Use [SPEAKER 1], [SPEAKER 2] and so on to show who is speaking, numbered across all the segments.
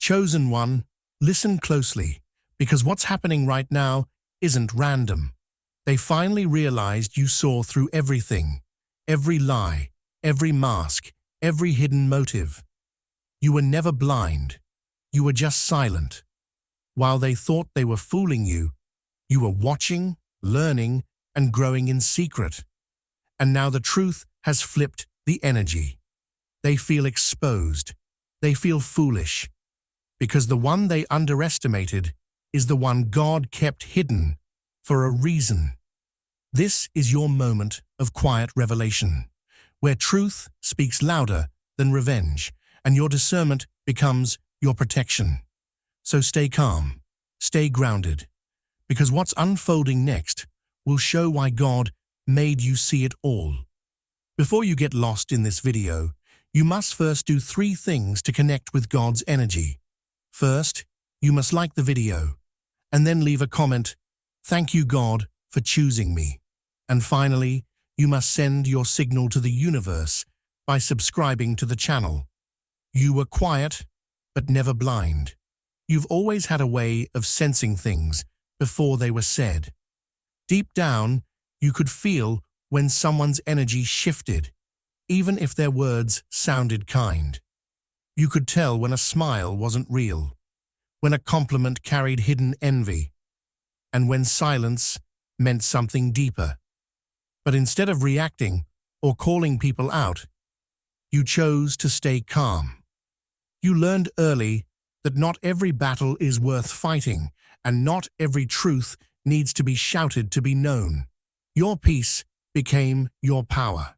[SPEAKER 1] Chosen one, listen closely, because what's happening right now isn't random. They finally realized you saw through everything, every lie, every mask, every hidden motive. You were never blind. You were just silent. While they thought they were fooling you, you were watching, learning, and growing in secret. And now the truth has flipped the energy. They feel exposed. They feel foolish. Because the one they underestimated is the one God kept hidden for a reason. This is your moment of quiet revelation, where truth speaks louder than revenge, and your discernment becomes your protection. So stay calm, stay grounded, because what's unfolding next will show why God made you see it all. Before you get lost in this video, you must first do 3 things to connect with God's energy. First, you must like the video, and then leave a comment, "Thank you, God, for choosing me." And finally, you must send your signal to the universe by subscribing to the channel. You were quiet, but never blind. You've always had a way of sensing things before they were said. Deep down, you could feel when someone's energy shifted, even if their words sounded kind. You could tell when a smile wasn't real, when a compliment carried hidden envy, and when silence meant something deeper. But instead of reacting or calling people out, you chose to stay calm. You learned early that not every battle is worth fighting, and not every truth needs to be shouted to be known. Your peace became your power.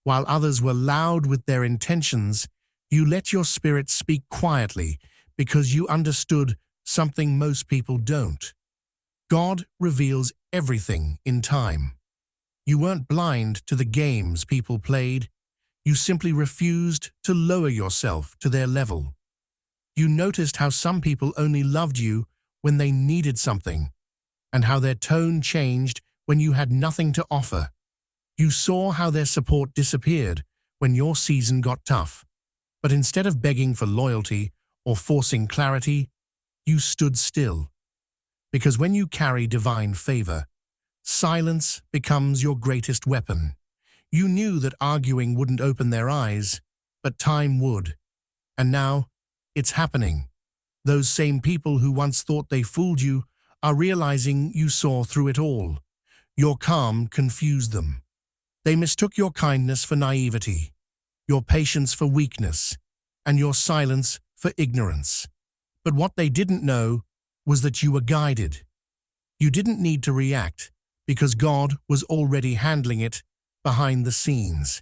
[SPEAKER 1] While others were loud with their intentions, you let your spirit speak quietly because you understood something most people don't. God reveals everything in time. You weren't blind to the games people played. You simply refused to lower yourself to their level. You noticed how some people only loved you when they needed something, and how their tone changed when you had nothing to offer. You saw how their support disappeared when your season got tough. But instead of begging for loyalty or forcing clarity, you stood still. Because when you carry divine favor, silence becomes your greatest weapon. You knew that arguing wouldn't open their eyes, but time would. And now, it's happening. Those same people who once thought they fooled you are realizing you saw through it all. Your calm confused them. They mistook your kindness for naivety, your patience for weakness, and your silence for ignorance. But what they didn't know was that you were guided. You didn't need to react, because God was already handling it behind the scenes.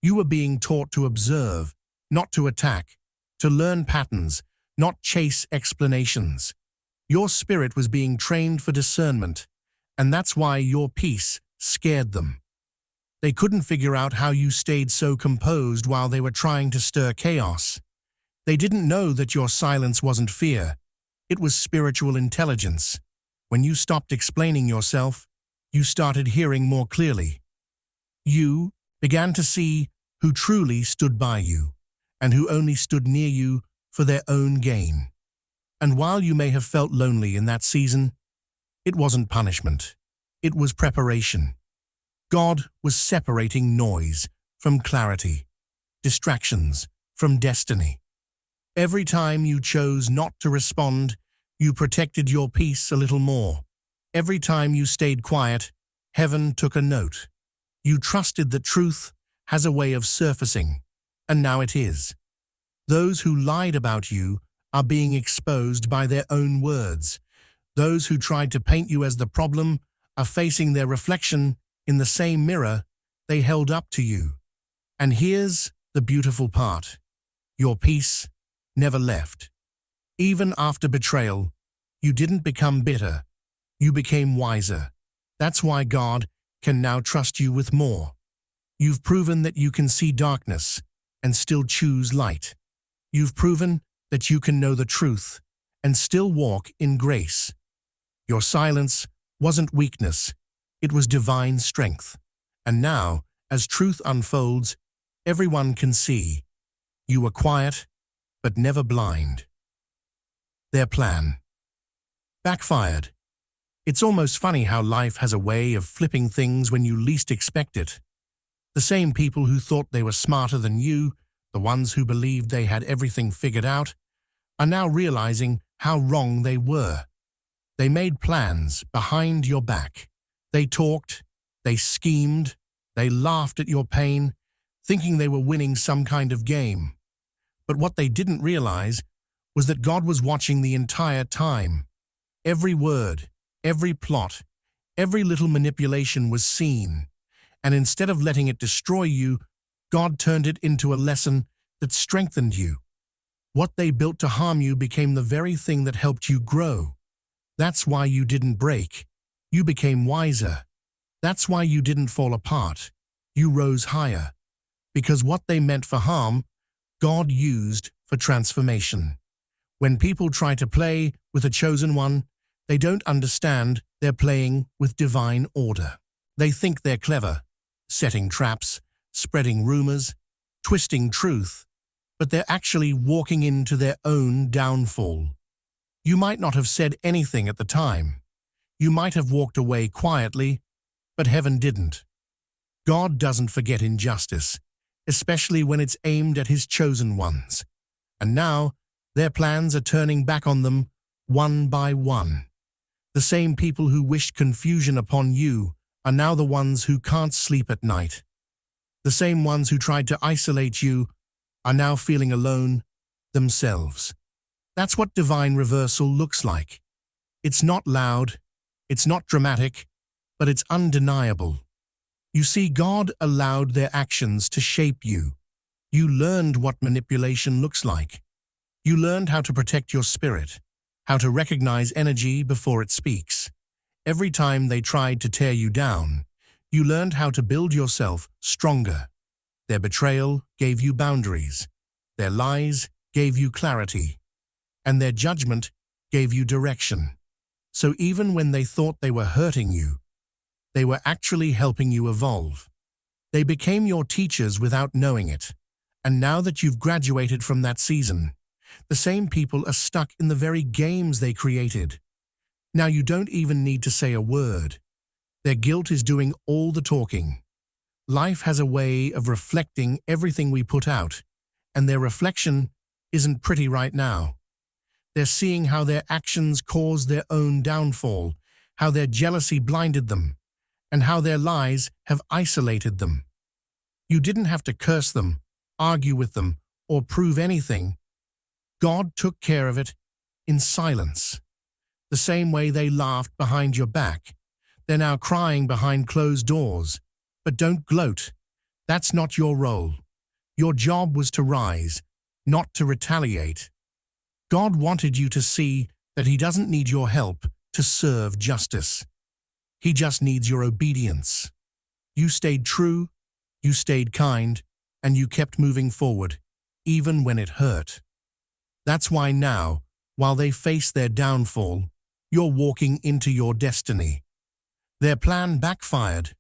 [SPEAKER 1] You were being taught to observe, not to attack, to learn patterns, not chase explanations. Your spirit was being trained for discernment, and that's why your peace scared them. They couldn't figure out how you stayed so composed while they were trying to stir chaos. They didn't know that your silence wasn't fear. It was spiritual intelligence. When you stopped explaining yourself, you started hearing more clearly. You began to see who truly stood by you, and who only stood near you for their own gain. And while you may have felt lonely in that season, it wasn't punishment. It was preparation. God was separating noise from clarity, distractions from destiny. Every time you chose not to respond, you protected your peace a little more. Every time you stayed quiet, heaven took a note. You trusted that truth has a way of surfacing, and now it is. Those who lied about you are being exposed by their own words. Those who tried to paint you as the problem are facing their reflection in the same mirror they held up to you. And here's the beautiful part. Your peace never left. Even after betrayal, you didn't become bitter. You became wiser. That's why God can now trust you with more. You've proven that you can see darkness and still choose light. You've proven that you can know the truth and still walk in grace. Your silence wasn't weakness, it was divine strength. And now, as truth unfolds, everyone can see. You were quiet, but never blind. Their plan backfired. It's almost funny how life has a way of flipping things when you least expect it. The same people who thought they were smarter than you, the ones who believed they had everything figured out, are now realizing how wrong they were. They made plans behind your back. They talked, they schemed, they laughed at your pain, thinking they were winning some kind of game. But what they didn't realize was that God was watching the entire time. Every word, every plot, every little manipulation was seen, and instead of letting it destroy you, God turned it into a lesson that strengthened you. What they built to harm you became the very thing that helped you grow. That's why you didn't break. You became wiser. That's why you didn't fall apart. You rose higher. Because what they meant for harm, God used for transformation. When people try to play with a chosen one, they don't understand they're playing with divine order. They think they're clever, setting traps, spreading rumors, twisting truth, but they're actually walking into their own downfall. You might not have said anything at the time. You might have walked away quietly, but heaven didn't. God doesn't forget injustice, especially when it's aimed at His chosen ones. And now, their plans are turning back on them one by one. The same people who wished confusion upon you are now the ones who can't sleep at night. The same ones who tried to isolate you are now feeling alone themselves. That's what divine reversal looks like. It's not loud, it's not dramatic, but it's undeniable. You see, God allowed their actions to shape you. You learned what manipulation looks like. You learned how to protect your spirit, how to recognize energy before it speaks. Every time they tried to tear you down, you learned how to build yourself stronger. Their betrayal gave you boundaries. Their lies gave you clarity. And their judgment gave you direction. So even when they thought they were hurting you, they were actually helping you evolve. They became your teachers without knowing it. And now that you've graduated from that season, the same people are stuck in the very games they created. Now you don't even need to say a word. Their guilt is doing all the talking. Life has a way of reflecting everything we put out, and their reflection isn't pretty right now. They're seeing how their actions caused their own downfall, how their jealousy blinded them, and how their lies have isolated them. You didn't have to curse them, argue with them, or prove anything. God took care of it in silence. The same way they laughed behind your back, they're now crying behind closed doors. But don't gloat. That's not your role. Your job was to rise, not to retaliate. God wanted you to see that He doesn't need your help to serve justice. He just needs your obedience. You stayed true, you stayed kind, and you kept moving forward, even when it hurt. That's why now, while they face their downfall, you're walking into your destiny. Their plan backfired,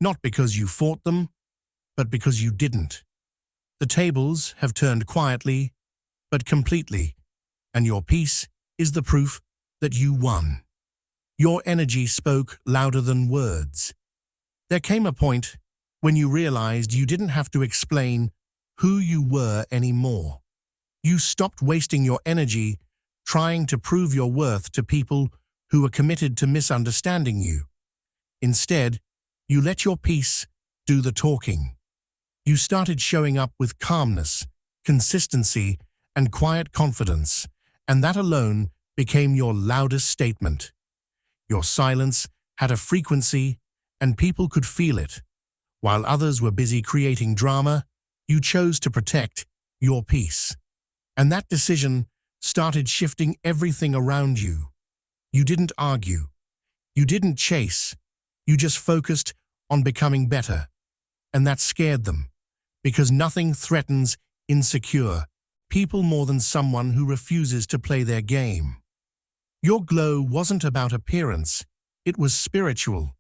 [SPEAKER 1] not because you fought them, but because you didn't. The tables have turned quietly, but completely, and your peace is the proof that you won. Your energy spoke louder than words. There came a point when you realized you didn't have to explain who you were anymore. You stopped wasting your energy trying to prove your worth to people who were committed to misunderstanding you. Instead, you let your peace do the talking. You started showing up with calmness, consistency, and quiet confidence, and that alone became your loudest statement. Your silence had a frequency, and people could feel it. While others were busy creating drama, you chose to protect your peace. And that decision started shifting everything around you. You didn't argue. You didn't chase. You just focused on becoming better. And that scared them, because nothing threatens insecure people more than someone who refuses to play their game. Your glow wasn't about appearance, it was spiritual.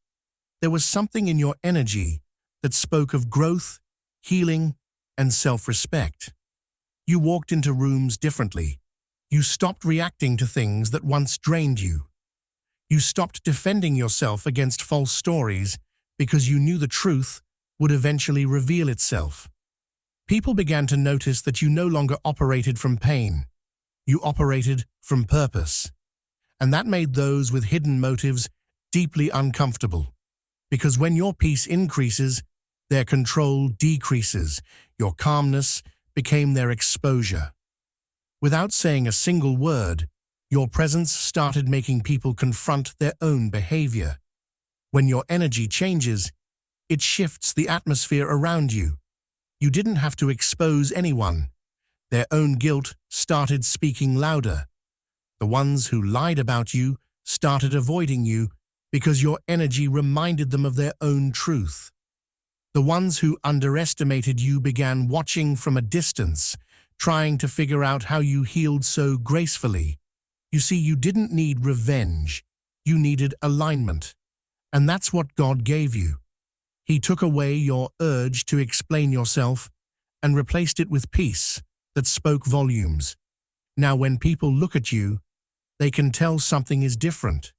[SPEAKER 1] There was something in your energy that spoke of growth, healing, and self-respect. You walked into rooms differently. You stopped reacting to things that once drained you. You stopped defending yourself against false stories because you knew the truth would eventually reveal itself. People began to notice that you no longer operated from pain. You operated from purpose. And that made those with hidden motives deeply uncomfortable. Because when your peace increases, their control decreases. Your calmness became their exposure. Without saying a single word, your presence started making people confront their own behavior. When your energy changes, it shifts the atmosphere around you. You didn't have to expose anyone. Their own guilt started speaking louder. The ones who lied about you started avoiding you because your energy reminded them of their own truth. The ones who underestimated you began watching from a distance, trying to figure out how you healed so gracefully. You see, you didn't need revenge. You needed alignment. And that's what God gave you. He took away your urge to explain yourself and replaced it with peace that spoke volumes. Now, when people look at you, they can tell something is different.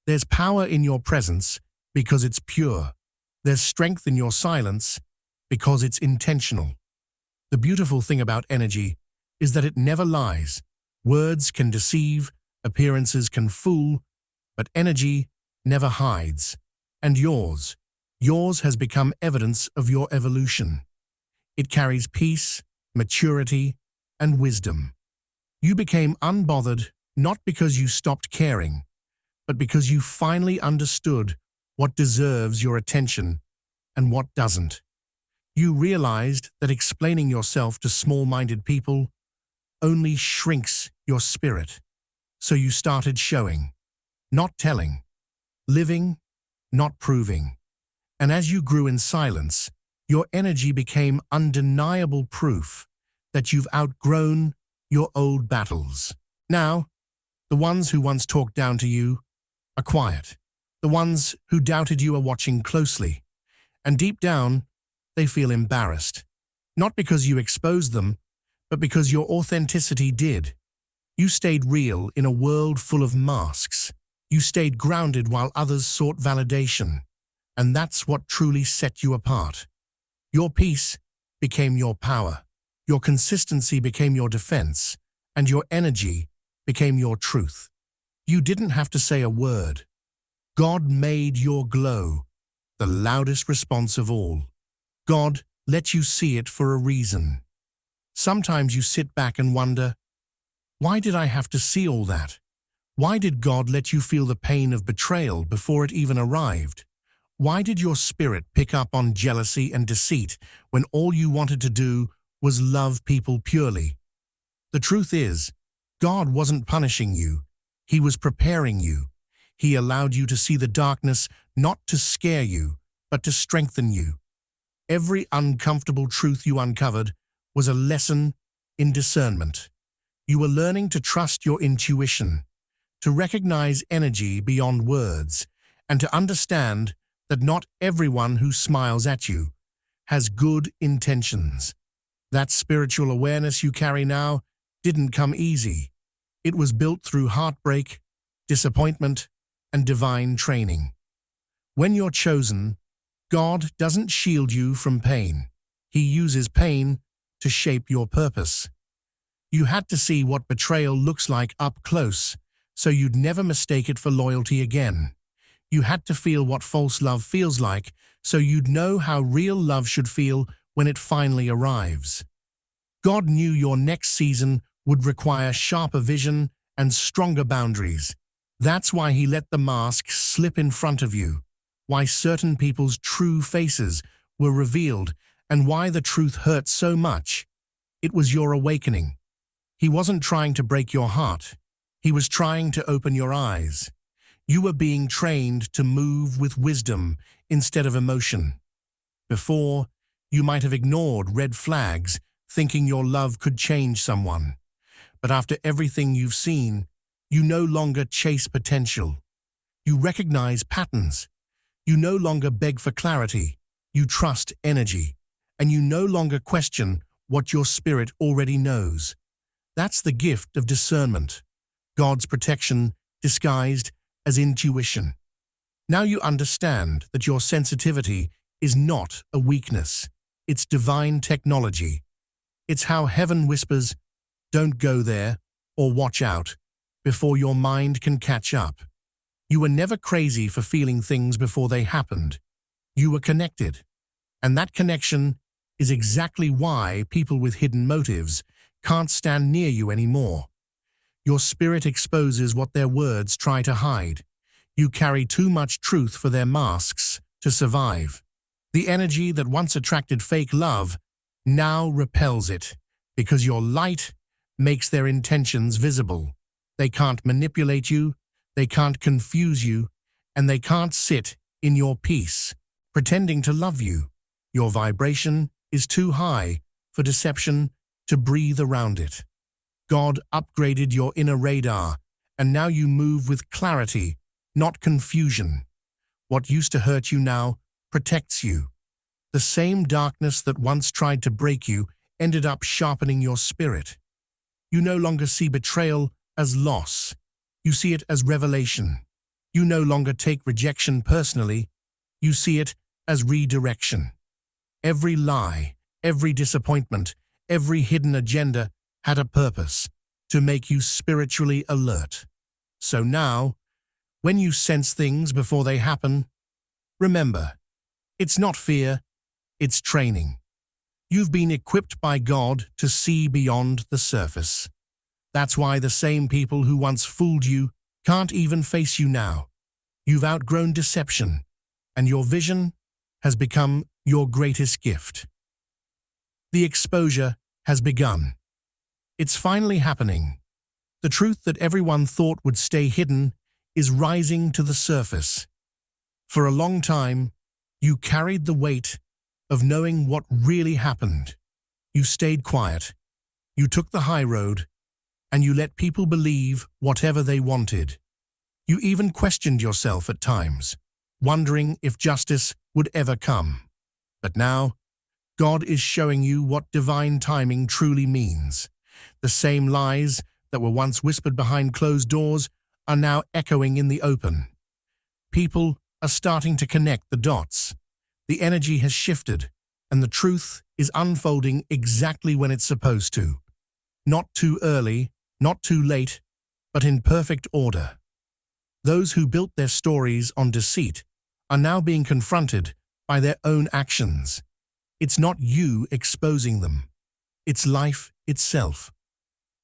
[SPEAKER 1] There's power in your presence because it's pure. There's strength in your silence because it's intentional. The beautiful thing about energy is that it never lies. Words can deceive, appearances can fool, but energy never hides. And yours has become evidence of your evolution. It carries peace, maturity, and wisdom. You became unbothered not because you stopped caring, but because you finally understood what deserves your attention and what doesn't. You realized that explaining yourself to small-minded people only shrinks your spirit. So you started showing, not telling, living, not proving. And as you grew in silence, your energy became undeniable proof that you've outgrown your old battles. Now, the ones who once talked down to you are quiet. The ones who doubted you are watching closely. And deep down, they feel embarrassed. Not because you exposed them, but because your authenticity did. You stayed real in a world full of masks. You stayed grounded while others sought validation. And that's what truly set you apart. Your peace became your power. Your consistency became your defense. And your energy became your truth. You didn't have to say a word. God made your glow the loudest response of all. God let you see it for a reason. Sometimes you sit back and wonder, why did I have to see all that? Why did God let you feel the pain of betrayal before it even arrived? Why did your spirit pick up on jealousy and deceit when all you wanted to do was love people purely? The truth is, God wasn't punishing you. He was preparing you. He allowed you to see the darkness not to scare you, but to strengthen you. Every uncomfortable truth you uncovered was a lesson in discernment. You were learning to trust your intuition, to recognize energy beyond words, and to understand that not everyone who smiles at you has good intentions. That spiritual awareness you carry now didn't come easy. It was built through heartbreak, disappointment, and divine training. When you're chosen, God doesn't shield you from pain. He uses pain to shape your purpose. You had to see what betrayal looks like up close, so you'd never mistake it for loyalty again. You had to feel what false love feels like, so you'd know how real love should feel when it finally arrives. God knew your next season would require sharper vision and stronger boundaries. That's why He let the mask slip in front of you, why certain people's true faces were revealed, and why the truth hurt so much. It was your awakening. He wasn't trying to break your heart. He was trying to open your eyes. You were being trained to move with wisdom instead of emotion. Before, you might have ignored red flags, thinking your love could change someone. But after everything you've seen, you no longer chase potential. You recognize patterns. You no longer beg for clarity. You trust energy. And you no longer question what your spirit already knows. That's the gift of discernment, God's protection disguised as intuition. Now you understand that your sensitivity is not a weakness. It's divine technology. It's how heaven whispers, "Don't go there," or "Watch out," before your mind can catch up. You were never crazy for feeling things before they happened. You were connected. And that connection is exactly why people with hidden motives can't stand near you anymore. Your spirit exposes what their words try to hide. You carry too much truth for their masks to survive. The energy that once attracted fake love now repels it, because your light makes their intentions visible. They can't manipulate you, they can't confuse you, and they can't sit in your peace, pretending to love you. Your vibration is too high for deception to breathe around it. God upgraded your inner radar, and now you move with clarity, not confusion. What used to hurt you now protects you. The same darkness that once tried to break you ended up sharpening your spirit. You no longer see betrayal as loss. You see it as revelation. You no longer take rejection personally. You see it as redirection. Every lie, every disappointment, every hidden agenda had a purpose: to make you spiritually alert. So now, when you sense things before they happen, remember, it's not fear, it's training. You've been equipped by God to see beyond the surface. That's why the same people who once fooled you can't even face you now. You've outgrown deception, and your vision has become your greatest gift. The exposure has begun. It's finally happening. The truth that everyone thought would stay hidden is rising to the surface. For a long time, you carried the weight of knowing what really happened. You stayed quiet, you took the high road, and you let people believe whatever they wanted. You even questioned yourself at times, wondering if justice would ever come. But now, God is showing you what divine timing truly means. The same lies that were once whispered behind closed doors are now echoing in the open. People are starting to connect the dots. The energy has shifted, and the truth is unfolding exactly when it's supposed to. Not too early, not too late, but in perfect order. Those who built their stories on deceit are now being confronted by their own actions. It's not you exposing them. It's life itself.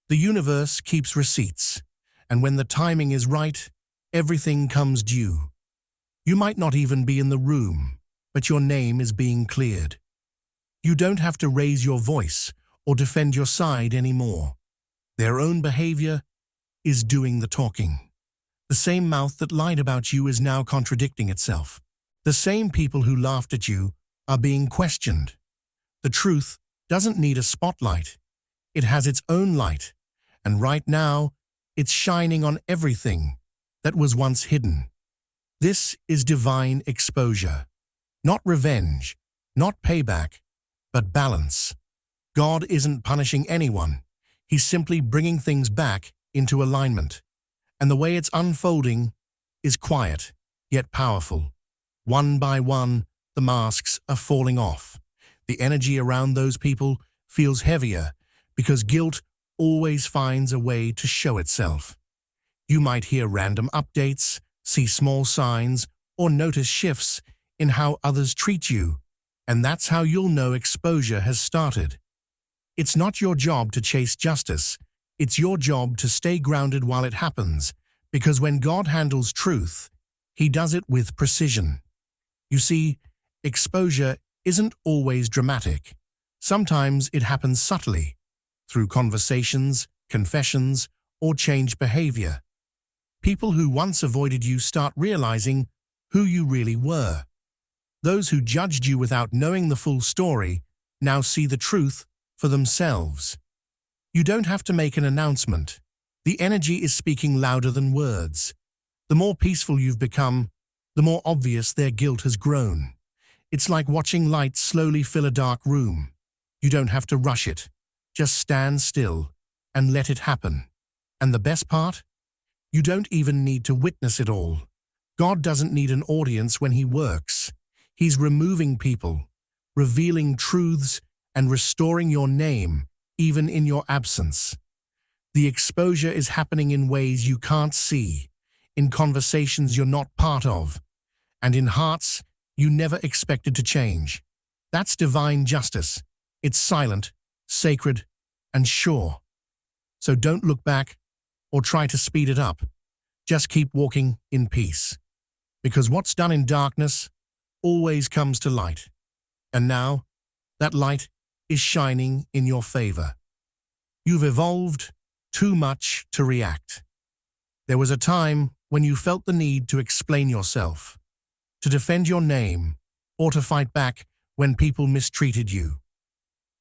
[SPEAKER 1] The universe keeps receipts, and when the timing is right, everything comes due. You might not even be in the room, but your name is being cleared. You don't have to raise your voice or defend your side anymore. Their own behavior is doing the talking. The same mouth that lied about you is now contradicting itself. The same people who laughed at you are being questioned. The truth doesn't need a spotlight. It has its own light, and right now, it's shining on everything that was once hidden. This is divine exposure. Not revenge, not payback, but balance. God isn't punishing anyone. He's simply bringing things back into alignment. And the way it's unfolding is quiet, yet powerful. One by one, the masks are falling off. The energy around those people feels heavier because guilt always finds a way to show itself. You might hear random updates, see small signs, or notice shifts in how others treat you, and that's how you'll know exposure has started. It's not your job to chase justice. It's your job to stay grounded while it happens, because when God handles truth, He does it with precision. You see, exposure isn't always dramatic. Sometimes it happens subtly, through conversations, confessions, or changed behavior. People who once avoided you start realizing who you really were. Those who judged you without knowing the full story now see the truth for themselves. You don't have to make an announcement. The energy is speaking louder than words. The more peaceful you've become, the more obvious their guilt has grown. It's like watching light slowly fill a dark room. You don't have to rush it. Just stand still, and let it happen. And the best part? You don't even need to witness it all. God doesn't need an audience when He works. He's removing people, revealing truths, and restoring your name, even in your absence. The exposure is happening in ways you can't see, in conversations you're not part of, and in hearts you never expected to change. That's divine justice. It's silent, sacred, and sure. So don't look back or try to speed it up. Just keep walking in peace. Because what's done in darkness always comes to light. And now, that light is shining in your favor. You've evolved too much to react. There was a time when you felt the need to explain yourself, to defend your name, or to fight back when people mistreated you.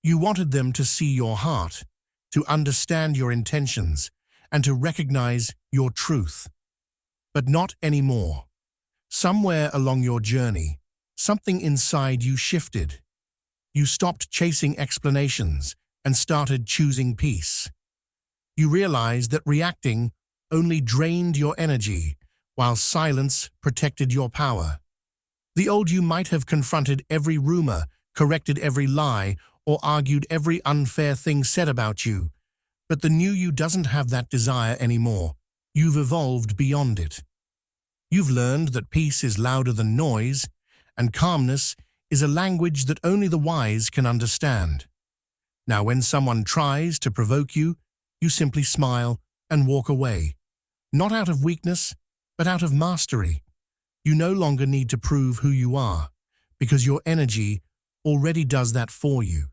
[SPEAKER 1] You wanted them to see your heart, to understand your intentions, and to recognize your truth. But not anymore. Somewhere along your journey, something inside you shifted. You stopped chasing explanations and started choosing peace. You realized that reacting only drained your energy, while silence protected your power. The old you might have confronted every rumor, corrected every lie, or argued every unfair thing said about you. But the new you doesn't have that desire anymore. You've evolved beyond it. You've learned that peace is louder than noise, and calmness is a language that only the wise can understand. Now, when someone tries to provoke you, you simply smile and walk away. Not out of weakness, but out of mastery. You no longer need to prove who you are, because your energy already does that for you.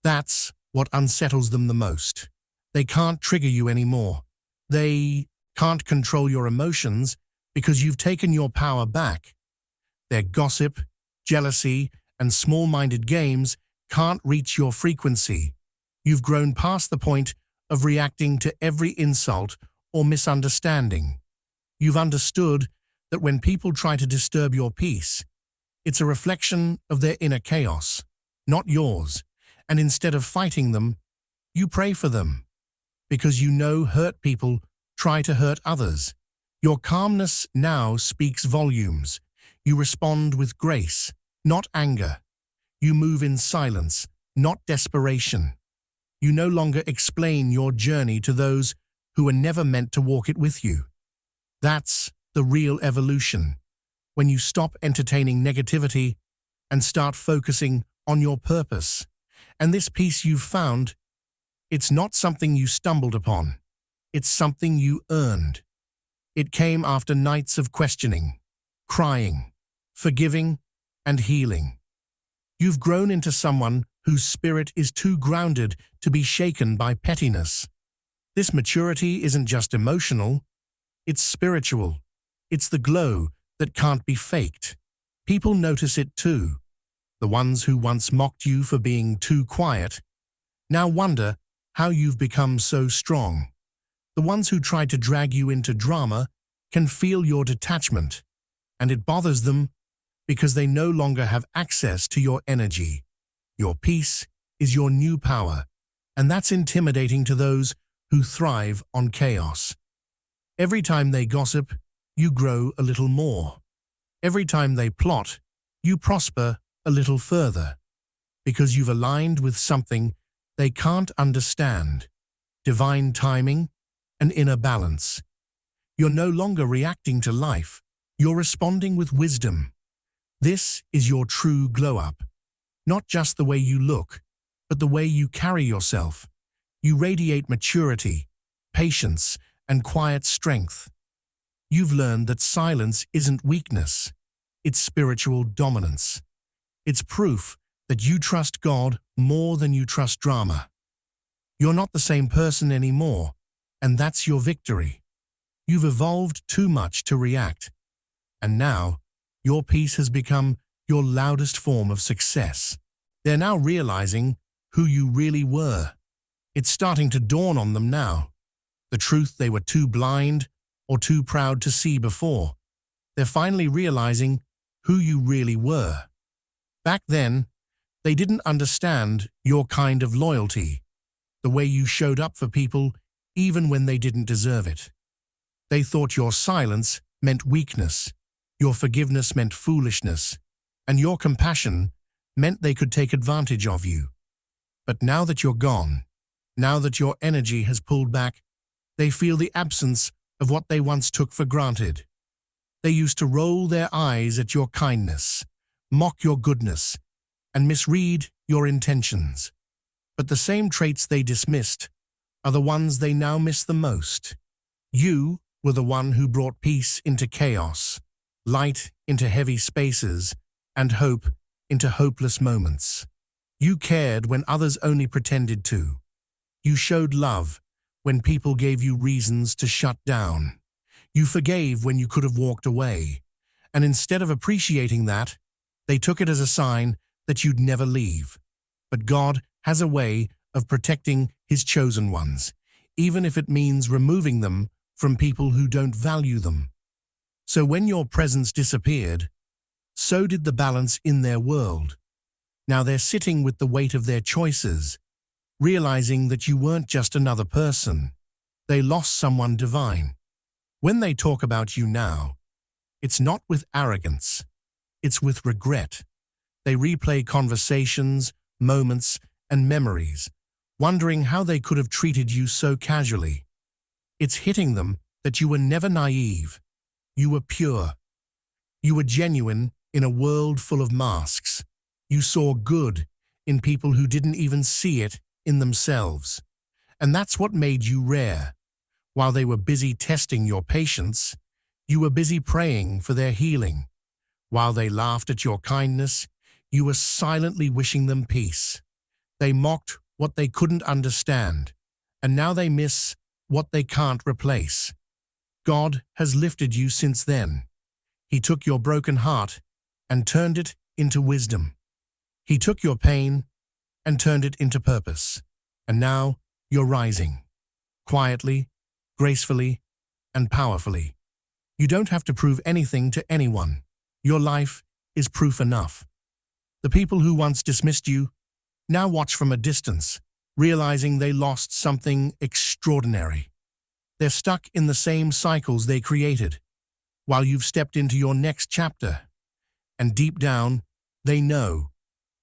[SPEAKER 1] That's what unsettles them the most. They can't trigger you anymore. They can't control your emotions because you've taken your power back. Their gossip, jealousy, and small-minded games can't reach your frequency. You've grown past the point of reacting to every insult or misunderstanding. You've understood that when people try to disturb your peace, it's a reflection of their inner chaos, not yours, and instead of fighting them, you pray for them. Because you know hurt people try to hurt others. Your calmness now speaks volumes. You respond with grace, not anger. You move in silence, not desperation. You no longer explain your journey to those who were never meant to walk it with you. That's the real evolution, when you stop entertaining negativity and start focusing on your purpose. And this peace you've found, it's not something you stumbled upon. It's something you earned. It came after nights of questioning, crying, forgiving, and healing. You've grown into someone whose spirit is too grounded to be shaken by pettiness. This maturity isn't just emotional, it's spiritual. It's the glow that can't be faked. People notice it too. The ones who once mocked you for being too quiet now wonder how you've become so strong. The ones who tried to drag you into drama can feel your detachment, and it bothers them because they no longer have access to your energy. Your peace is your new power, and that's intimidating to those who thrive on chaos. Every time they gossip, you grow a little more. Every time they plot, you prosper a little further, because you've aligned with something they can't understand: divine timing and inner balance. You're no longer reacting to life, you're responding with wisdom. This is your true glow-up. Not just the way you look, but the way you carry yourself. You radiate maturity, patience, and quiet strength. You've learned that silence isn't weakness, it's spiritual dominance. It's proof that you trust God more than you trust drama. You're not the same person anymore, and that's your victory. You've evolved too much to react, and now your peace has become your loudest form of success. They're now realizing who you really were. It's starting to dawn on them now. The truth they were too blind or too proud to see before. They're finally realizing who you really were. Back then, they didn't understand your kind of loyalty, the the way you showed up for people even when they didn't deserve it. They thought your silence meant weakness, your forgiveness meant foolishness, and your compassion meant they could take advantage of you. But now that you're gone, now that your energy has pulled back, they feel the absence of what they once took for granted. They used to roll their eyes at your kindness, mock your goodness, and misread your intentions. But the same traits they dismissed are the ones they now miss the most. You were the one who brought peace into chaos, light into heavy spaces, and hope into hopeless moments. You cared when others only pretended to. You showed love when people gave you reasons to shut down. You forgave when you could have walked away. And instead of appreciating that, they took it as a sign that you'd never leave. But God has a way of protecting His chosen ones, even if it means removing them from people who don't value them. So when your presence disappeared, so did the balance in their world. Now they're sitting with the weight of their choices, realizing that you weren't just another person. They lost someone divine. When they talk about you now, it's not with arrogance, it's with regret. They replay conversations, moments, and memories, wondering how they could have treated you so casually. It's hitting them that you were never naive. You were pure. You were genuine in a world full of masks. You saw good in people who didn't even see it in themselves. And that's what made you rare. While they were busy testing your patience, you were busy praying for their healing. While they laughed at your kindness, you were silently wishing them peace. They mocked what they couldn't understand, and now they miss what they can't replace. God has lifted you since then. He took your broken heart and turned it into wisdom. He took your pain and turned it into purpose. And now you're rising, quietly, gracefully, and powerfully. You don't have to prove anything to anyone. Your life is proof enough. The people who once dismissed you now watch from a distance, realizing they lost something extraordinary. They're stuck in the same cycles they created, while you've stepped into your next chapter. And deep down, they know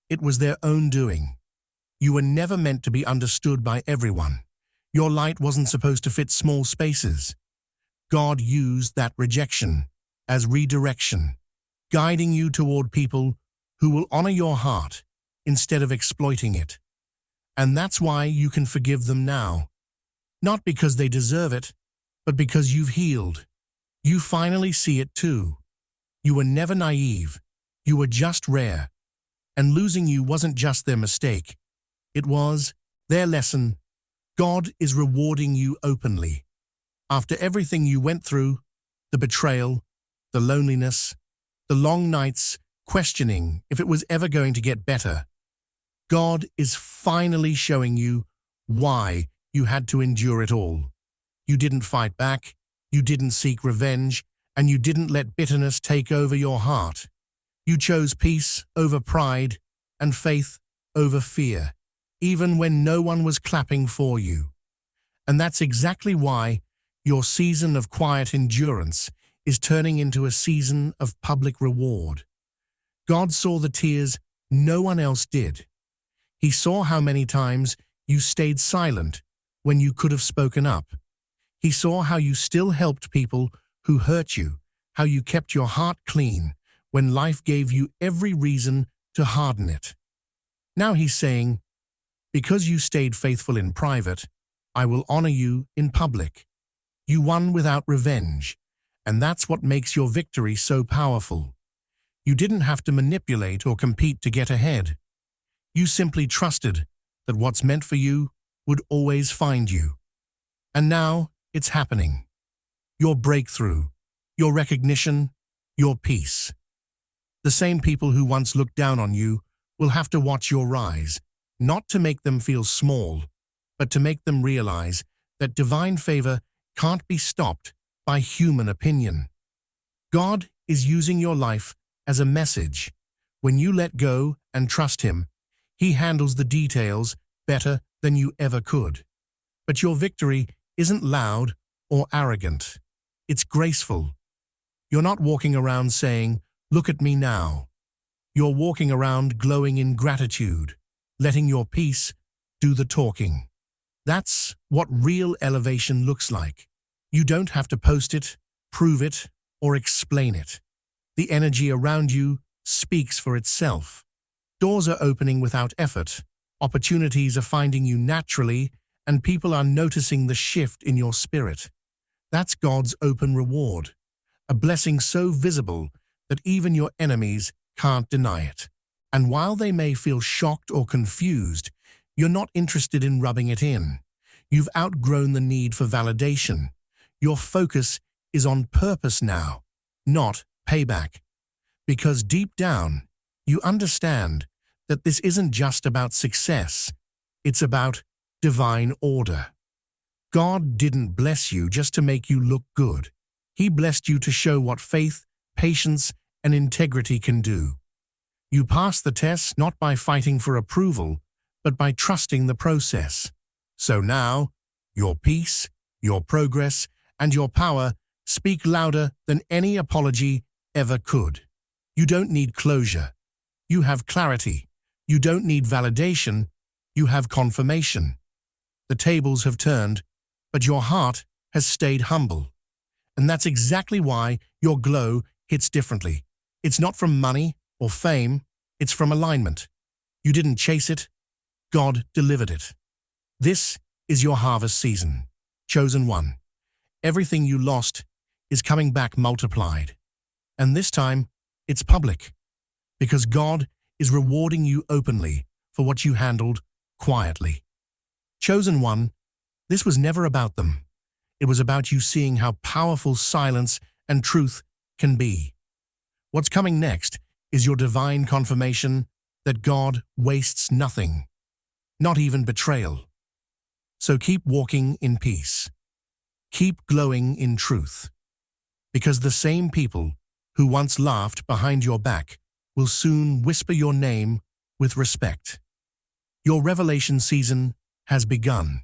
[SPEAKER 1] it was their own doing. You were never meant to be understood by everyone. Your light wasn't supposed to fit small spaces. God used that rejection as redirection, guiding you toward people who will honor your heart instead of exploiting it. And that's why you can forgive them now. Not because they deserve it, but because you've healed. You finally see it too. You were never naive. You were just rare. And losing you wasn't just their mistake. It was their lesson. God is rewarding you openly. After everything you went through, the betrayal, the loneliness, the long nights questioning if it was ever going to get better, God is finally showing you why you had to endure it all. You didn't fight back, you didn't seek revenge, and you didn't let bitterness take over your heart. You chose peace over pride and faith over fear, even when no one was clapping for you. And that's exactly why your season of quiet endurance is turning into a season of public reward. God saw the tears no one else did. He saw how many times you stayed silent when you could have spoken up. He saw how you still helped people who hurt you, how you kept your heart clean when life gave you every reason to harden it. Now He's saying, because you stayed faithful in private, I will honor you in public. You won without revenge, and that's what makes your victory so powerful. You didn't have to manipulate or compete to get ahead. You simply trusted that what's meant for you would always find you. And now it's happening. Your breakthrough, your recognition, your peace. The same people who once looked down on you will have to watch your rise, not to make them feel small, but to make them realize that divine favor can't be stopped by human opinion. God is using your life as a message. When you let go and trust Him, He handles the details better than you ever could. But your victory isn't loud or arrogant. It's graceful. You're not walking around saying, "Look at me now." You're walking around glowing in gratitude, letting your peace do the talking. That's what real elevation looks like. You don't have to post it, prove it, or explain it. The energy around you speaks for itself. Doors are opening without effort, opportunities are finding you naturally, and people are noticing the shift in your spirit. That's God's open reward, a blessing so visible that even your enemies can't deny it. And while they may feel shocked or confused, you're not interested in rubbing it in. You've outgrown the need for validation. Your focus is on purpose now, not payback. Because deep down, you understand that this isn't just about success, it's about divine order. God didn't bless you just to make you look good. He blessed you to show what faith, patience, and integrity can do. You pass the test not by fighting for approval, but by trusting the process. So now, your peace, your progress, and your power speak louder than any apology ever could. You don't need closure. You have clarity. You don't need validation. You have confirmation. The tables have turned, but your heart has stayed humble. And that's exactly why your glow hits differently. It's not from money or fame, it's from alignment. You didn't chase it, God delivered it. This is your harvest season, chosen one. Everything you lost is coming back multiplied. And this time, it's public, because God is rewarding you openly for what you handled quietly. Chosen one, this was never about them. It was about you seeing how powerful silence and truth can be. What's coming next is your divine confirmation that God wastes nothing, not even betrayal. So keep walking in peace. Keep glowing in truth. Because the same people who once laughed behind your back will soon whisper your name with respect. Your revelation season has begun.